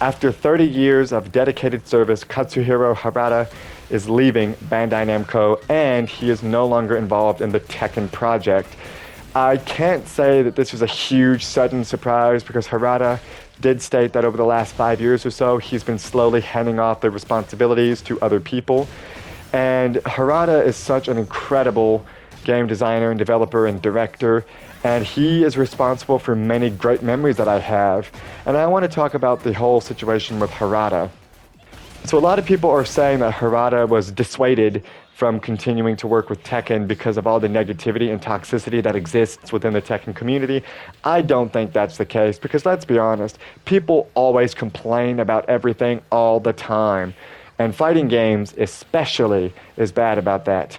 After 30 years of dedicated service, Katsuhiro Harada is leaving Bandai Namco, and he is no longer involved in the Tekken project. I can't say that this was a huge sudden surprise because Harada did state that over the last 5 years or so, he's been slowly handing off the responsibilities to other people. And Harada is such an incredible game designer and developer and director, and he is responsible for many great memories that I have. And I want to talk about the whole situation with Harada. So a lot of people are saying that Harada was dissuaded from continuing to work with Tekken because of all the negativity and toxicity that exists within the Tekken community. I don't think that's the case because let's be honest, people always complain about everything all the time. And fighting games especially is bad about that.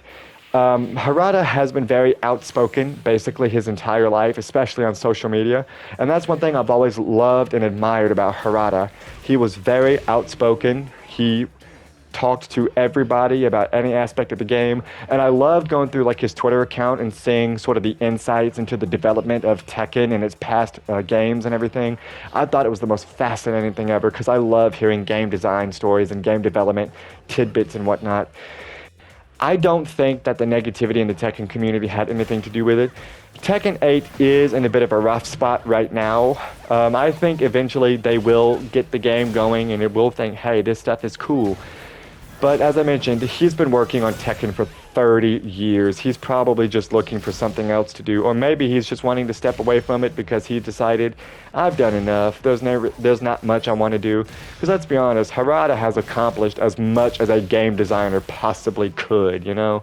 Harada has been very outspoken basically his entire life, especially on social media. And that's one thing I've always loved and admired about Harada. He was very outspoken. He talked to everybody about any aspect of the game. And I loved going through like his Twitter account and seeing sort of the insights into the development of Tekken and its past games and everything. I thought it was the most fascinating thing ever because I love hearing game design stories and game development tidbits and whatnot. I don't think that the negativity in the Tekken community had anything to do with it. Tekken 8 is in a bit of a rough spot right now. I think eventually they will get the game going and it will think, hey, this stuff is cool. But as I mentioned, he's been working on Tekken for 30 years. He's probably just looking for something else to do. Or maybe he's just wanting to step away from it because he decided, I've done enough. There's not much I want to do. Because let's be honest, Harada has accomplished as much as a game designer possibly could, you know?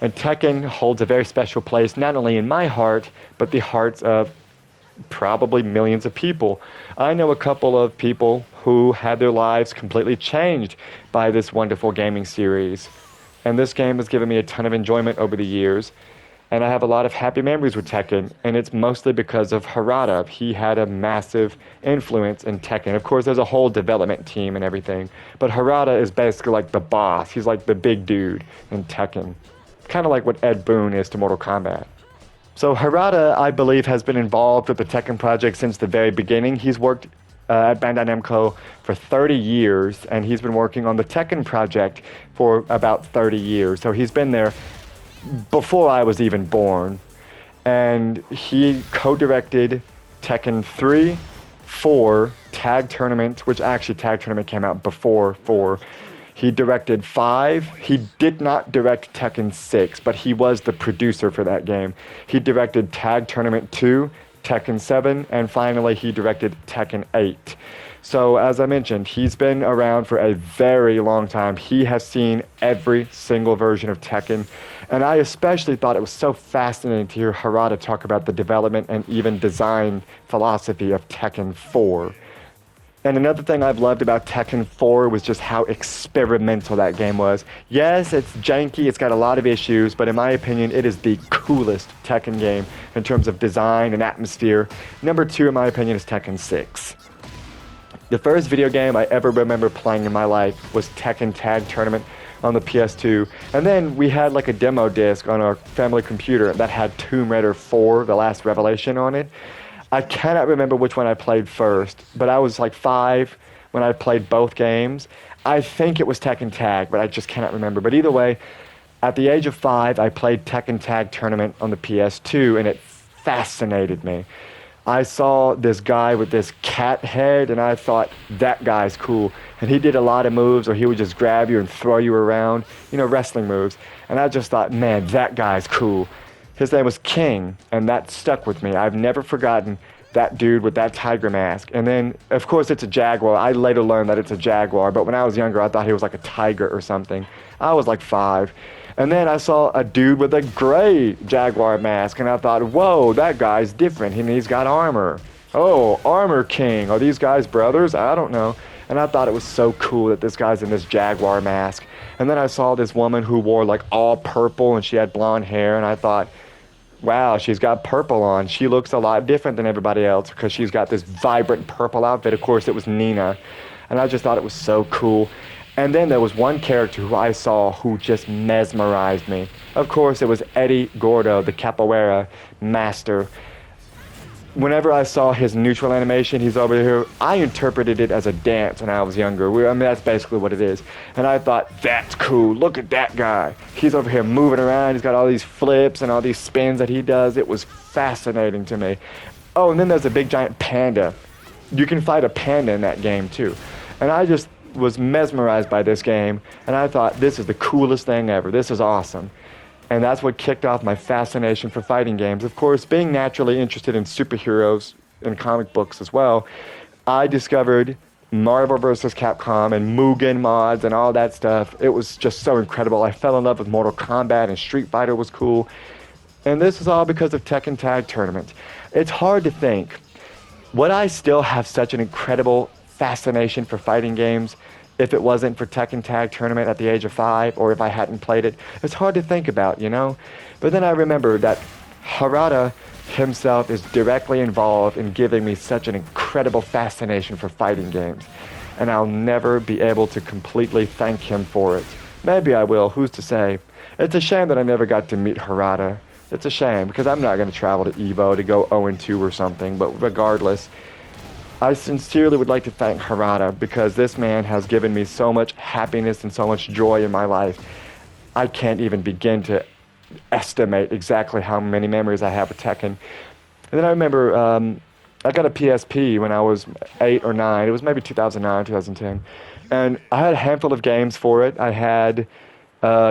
And Tekken holds a very special place, not only in my heart, but the hearts of probably millions of people. I know a couple of people who had their lives completely changed by this wonderful gaming series. And this game has given me a ton of enjoyment over the years. And I have a lot of happy memories with Tekken. And it's mostly because of Harada. He had a massive influence in Tekken. Of course, there's a whole development team and everything. But Harada is basically like the boss. He's like the big dude in Tekken. Kind of like what Ed Boon is to Mortal Kombat. So Harada, I believe, has been involved with the Tekken project since the very beginning. He's worked at Bandai Namco for 30 years, and he's been working on the Tekken project for about 30 years. So he's been there before I was even born. And he co-directed Tekken 3, 4, Tag Tournament, which actually Tag Tournament came out before 4. He directed 5. He did not direct Tekken 6, but he was the producer for that game. He directed Tag Tournament 2, Tekken 7, and finally he directed Tekken 8. So as I mentioned, he's been around for a very long time. He has seen every single version of Tekken. And I especially thought it was so fascinating to hear Harada talk about the development and even design philosophy of Tekken 4. And another thing I've loved about Tekken 4 was just how experimental that game was. Yes, it's janky, it's got a lot of issues, but in my opinion, it is the coolest Tekken game in terms of design and atmosphere. Number 2, in my opinion, is Tekken 6. The first video game I ever remember playing in my life was Tekken Tag Tournament on the PS2. And then we had like a demo disc on our family computer that had Tomb Raider 4, The Last Revelation on it. I cannot remember which one I played first, but I was like 5 when I played both games. I think it was Tekken Tag, but I just cannot remember. But either way, at the age of 5, I played Tekken Tag Tournament on the PS2, and it fascinated me. I saw this guy with this cat head, and I thought, that guy's cool. And he did a lot of moves, or he would just grab you and throw you around, you know, wrestling moves. And I just thought, man, that guy's cool. His name was King, and that stuck with me. I've never forgotten that dude with that tiger mask. And then, of course, it's a jaguar. I later learned that it's a jaguar, but when I was younger, I thought he was like a tiger or something. I was like 5. And then I saw a dude with a gray jaguar mask, and I thought, whoa, that guy's different. He's got armor. Oh, Armor King. Are these guys brothers? I don't know. And I thought it was so cool that this guy's in this jaguar mask. And then I saw this woman who wore like all purple, and she had blonde hair, and I thought, wow, she's got purple on. She looks a lot different than everybody else because she's got this vibrant purple outfit. Of course, it was Nina. And I just thought it was so cool. And then there was one character who I saw who just mesmerized me. Of course, it was Eddie Gordo, the capoeira master. whenever I saw his neutral animation, he's over here, I interpreted it as a dance when I was younger. I mean, that's basically what it is. And I thought, that's cool. Look at that guy. He's over here moving around. He's got all these flips and all these spins that he does. It was fascinating to me. Oh, and then there's a big giant panda. You can fight a panda in that game too. And I just was mesmerized by this game. And I thought, this is the coolest thing ever. This is awesome. And that's what kicked off my fascination for fighting games. Of course, being naturally interested in superheroes and comic books as well, I discovered Marvel vs. Capcom and Mugen mods and all that stuff. It was just so incredible. I fell in love with Mortal Kombat, and Street Fighter was cool. And this is all because of Tekken Tag Tournament. It's hard to think. Would I still have such an incredible fascination for fighting games if it wasn't for Tekken Tag Tournament at the age of 5, or if I hadn't played it? It's hard to think about, you know? But then I remember that Harada himself is directly involved in giving me such an incredible fascination for fighting games. And I'll never be able to completely thank him for it. Maybe I will, who's to say? It's a shame that I never got to meet Harada. It's a shame, because I'm not going to travel to EVO to go 0-2 or something, but regardless, I sincerely would like to thank Harada, because this man has given me so much happiness and so much joy in my life. I can't even begin to estimate exactly how many memories I have with Tekken. And then I remember I got a PSP when I was 8 or 9. It was maybe 2009, 2010. And I had a handful of games for it. I had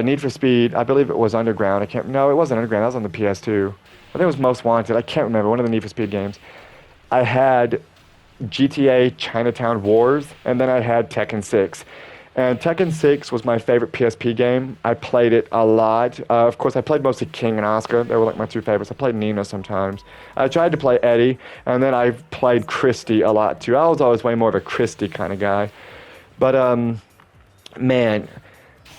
Need for Speed. I believe it was Underground. No, it wasn't Underground. That was on the PS2. I think it was Most Wanted. I can't remember. One of the Need for Speed games. I had GTA Chinatown Wars, and then I had Tekken 6. And Tekken 6 was my favorite PSP game. I played it a lot. Of course, I played mostly King and Asuka. They were like my two favorites. I played Nina sometimes. I tried to play Eddie, and then I played Christy a lot too. I was always way more of a Christy kind of guy. But, man,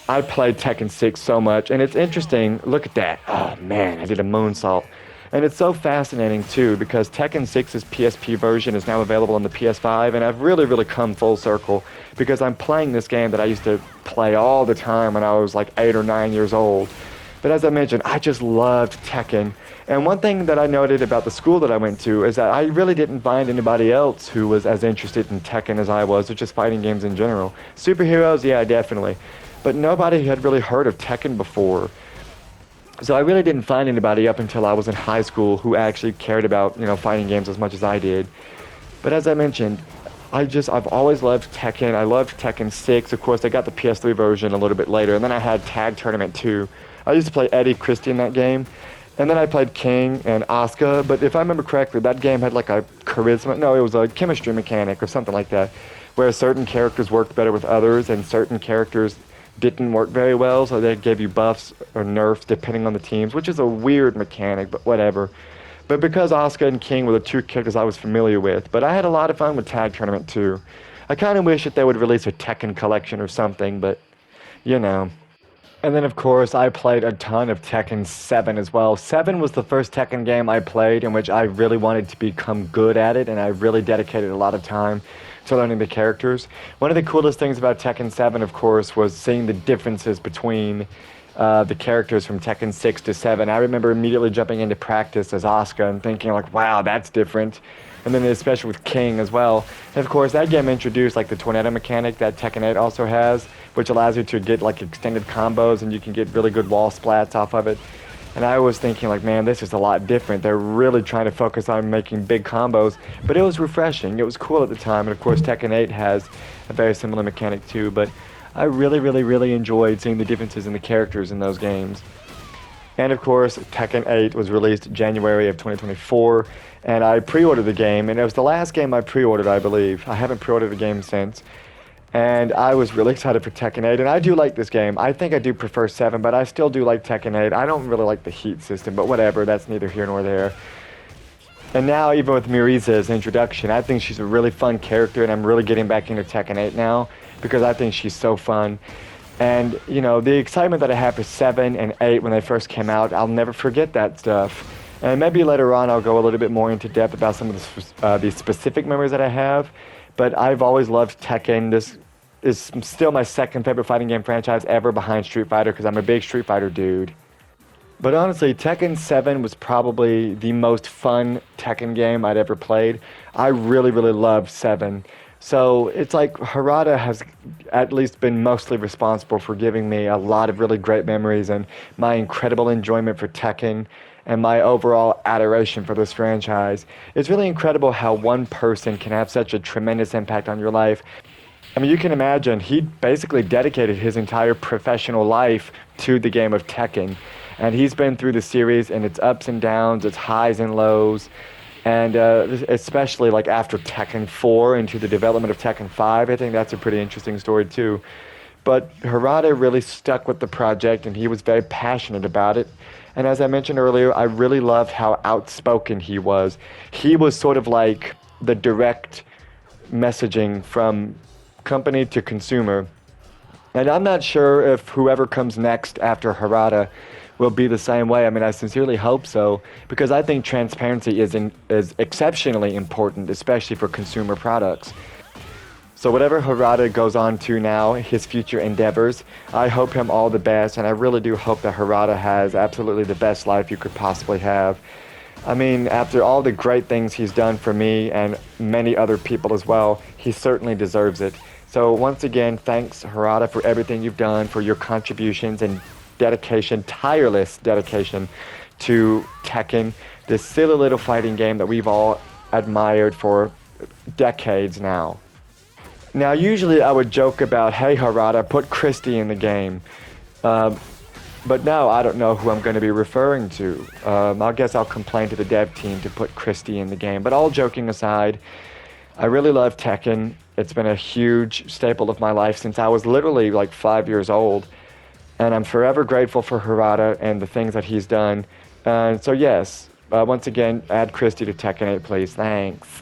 I played Tekken 6 so much, and it's interesting. Look at that. Oh, man, I did a moonsault. And it's so fascinating, too, because Tekken 6's PSP version is now available on the PS5, and I've really, really come full circle, because I'm playing this game that I used to play all the time when I was like 8 or 9 years old. But as I mentioned, I just loved Tekken. And one thing that I noted about the school that I went to is that I really didn't find anybody else who was as interested in Tekken as I was, or just fighting games in general. Superheroes, yeah, definitely. But nobody had really heard of Tekken before. So I really didn't find anybody up until I was in high school who actually cared about, fighting games as much as I did. But as I mentioned, I've always loved Tekken. I loved Tekken 6. Of course, I got the PS3 version a little bit later, and then I had Tag Tournament 2. I used to play Eddie Christie in that game, and then I played King and Asuka, but if I remember correctly, that game had like a charisma, no, it was a chemistry mechanic or something like that, where certain characters worked better with others, and certain characters didn't work very well, so they gave you buffs or nerfs depending on the teams, which is a weird mechanic, but whatever. But because Asuka and King were the two characters I was familiar with, but I had a lot of fun with Tag Tournament too. I kind of wish that they would release a Tekken collection or something, but, And then, of course, I played a ton of Tekken 7 as well. 7 was the first Tekken game I played in which I really wanted to become good at it, and I really dedicated a lot of time to learning the characters. One of the coolest things about Tekken 7, of course, was seeing the differences between the characters from Tekken 6 to 7. I remember immediately jumping into practice as Asuka and thinking like, wow, that's different. And then especially with King as well. And of course, that game introduced like the tornado mechanic that Tekken 8 also has, which allows you to get like extended combos, and you can get really good wall splats off of it. And I was thinking like, man, this is a lot different. They're really trying to focus on making big combos, but it was refreshing. It was cool at the time. And of course, Tekken 8 has a very similar mechanic too, but I really, really, really enjoyed seeing the differences in the characters in those games. And of course, Tekken 8 was released January of 2024, and I pre-ordered the game, and it was the last game I pre-ordered, I believe. I haven't pre-ordered a game since. And I was really excited for Tekken 8, and I do like this game. I think I do prefer 7, but I still do like Tekken 8. I don't really like the heat system, but whatever, that's neither here nor there. And now, even with Mirisa's introduction, I think she's a really fun character, and I'm really getting back into Tekken 8 now, because I think she's so fun. And, the excitement that I had for 7 and 8 when they first came out, I'll never forget that stuff. And maybe later on I'll go a little bit more into depth about some of the specific memories that I have. But I've always loved Tekken. This is still my second favorite fighting game franchise ever behind Street Fighter, because I'm a big Street Fighter dude. But honestly, Tekken 7 was probably the most fun Tekken game I'd ever played. I really, really loved 7. So it's like Harada has at least been mostly responsible for giving me a lot of really great memories and my incredible enjoyment for Tekken and my overall adoration for this franchise. It's really incredible how one person can have such a tremendous impact on your life. I mean, you can imagine he basically dedicated his entire professional life to the game of Tekken. And he's been through the series and its ups and downs, its highs and lows. And especially like after Tekken 4 into the development of Tekken 5, I think that's a pretty interesting story too. But Harada really stuck with the project and he was very passionate about it. And as I mentioned earlier, I really loved how outspoken he was. He was sort of like the direct messaging from company to consumer. And I'm not sure if whoever comes next after Harada will be the same way. I mean, I sincerely hope so, because I think transparency is exceptionally important, especially for consumer products. So whatever Harada goes on to now, his future endeavors, I hope him all the best, and I really do hope that Harada has absolutely the best life you could possibly have. I mean, after all the great things he's done for me and many other people as well, he certainly deserves it. So once again, thanks Harada for everything you've done, for your contributions and dedication, tireless dedication to Tekken, this silly little fighting game that we've all admired for decades now. Now, usually I would joke about, hey Harada, put Christie in the game. But now I don't know who I'm going to be referring to. I guess I'll complain to the dev team to put Christie in the game. But all joking aside, I really love Tekken. It's been a huge staple of my life since I was literally like 5 years old. And I'm forever grateful for Harada and the things that he's done. So yes, once again, add Christie to Tekken 8, please. Thanks.